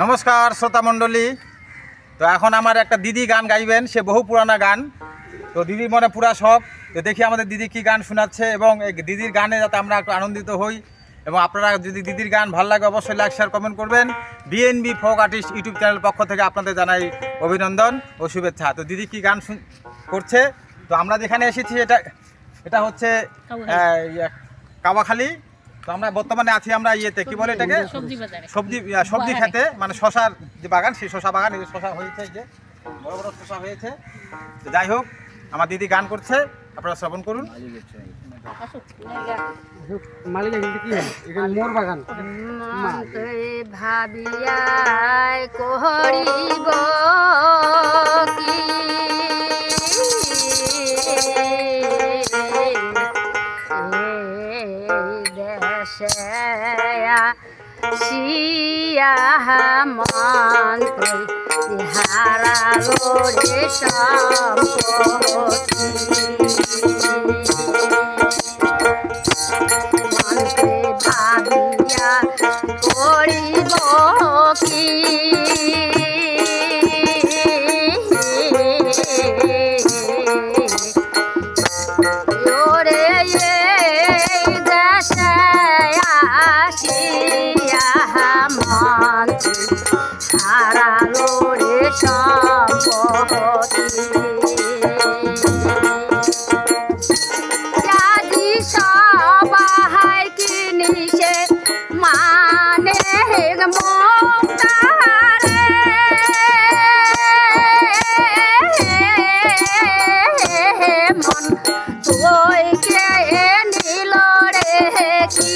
নমস্কার শ্রোতা মণ্ডলী। তো এখন আমার একটা দিদি গান গাইবেন, সে বহু পুরানা গান। তো দিদির মনে পুরা শখ। তো দেখি আমাদের দিদি কি গান শোনাচ্ছে এবং এই দিদির গানে যাতে আমরা একটু আনন্দিত হই। এবং আপনারা যদি দিদির গান ভালো লাগে অবশ্যই লাইক শেয়ার কমেন্ট করবেন। BNB folk artist YouTube channel পক্ষ থেকে আপনাদের জানাই অভিনন্দন ও শুভেচ্ছা। তো দিদি কি গান করছে, তো আমরা যেখানে এসেছি এটা হচ্ছে কাওয়াখালী। তো আমরা বর্তমানে আছি আমরা ইয়েতে কি বলে এটাকে সবজি খেতে, মানে শশার যে বাগান, সেই শশা বাগান। এই শশা হয়েছে, যে বড় বড় শশা হয়েছে। তো যাই হোক, আমার দিদি গান করছে, আপনারা শ্রবণ করুন। ভাবিয়াই করিব কি শিয়া মন্ত্রী হারালো রে সম্পত্তি মন্ত্রী ভাবিয়া করিব কি হারালো রে সম্পত্তি আজি সবাই কিনিছে মানে মমতারে মন তুই কে নিল রে কি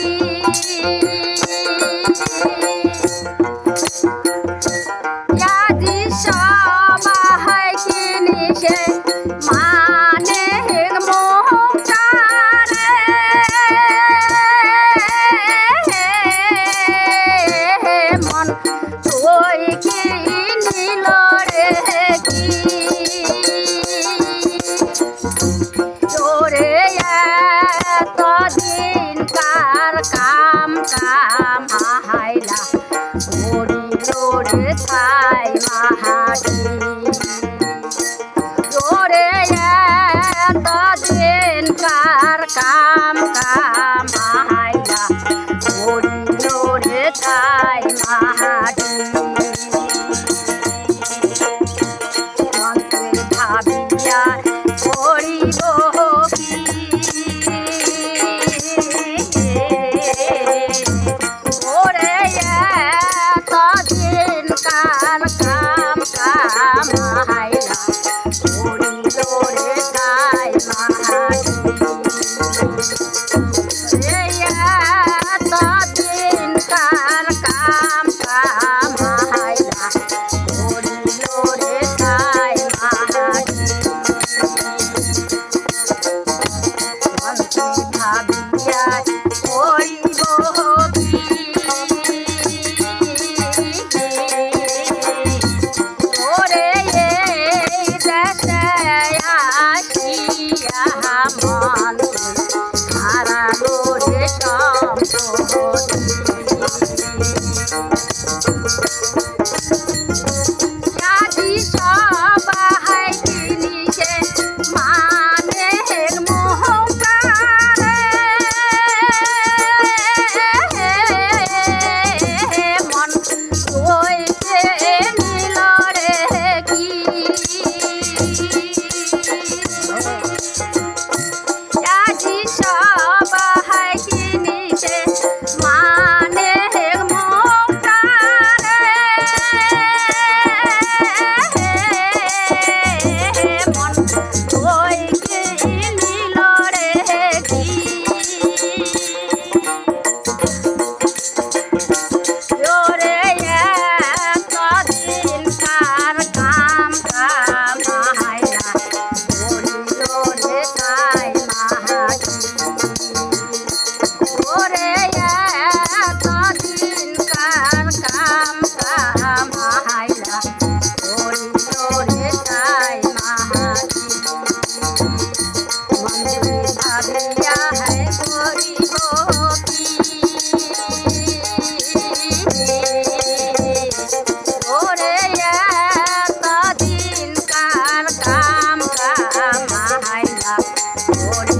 সবাই কিনিছে মানে মমতারে মন তুই কি নিল রে কি তোরে এতদিন কার কাম হাইলা রে ছাই মাহাটি তোরে এতদিন কার কাম হাইলা মরিল রে ছাই মাহাটি মন্ত্রে ভাবিয়া করিব কি ওরে এতদিন কার কাম হাইলা মরিল রে ছাই মাহাটি এতদিন কার কাম হাইলা মরিল রে ছাই মাহাটি মন্ত্রী ভাবিয়া করিব কি ওরে আসিয়া মন্ত্রী হারালো রে সম্পত্তি আজি সবাই কিনিছে মানে মহকারে মন হইতে নিল রে কি আজি সবাই কিনিছে মানে মমতারে ওরে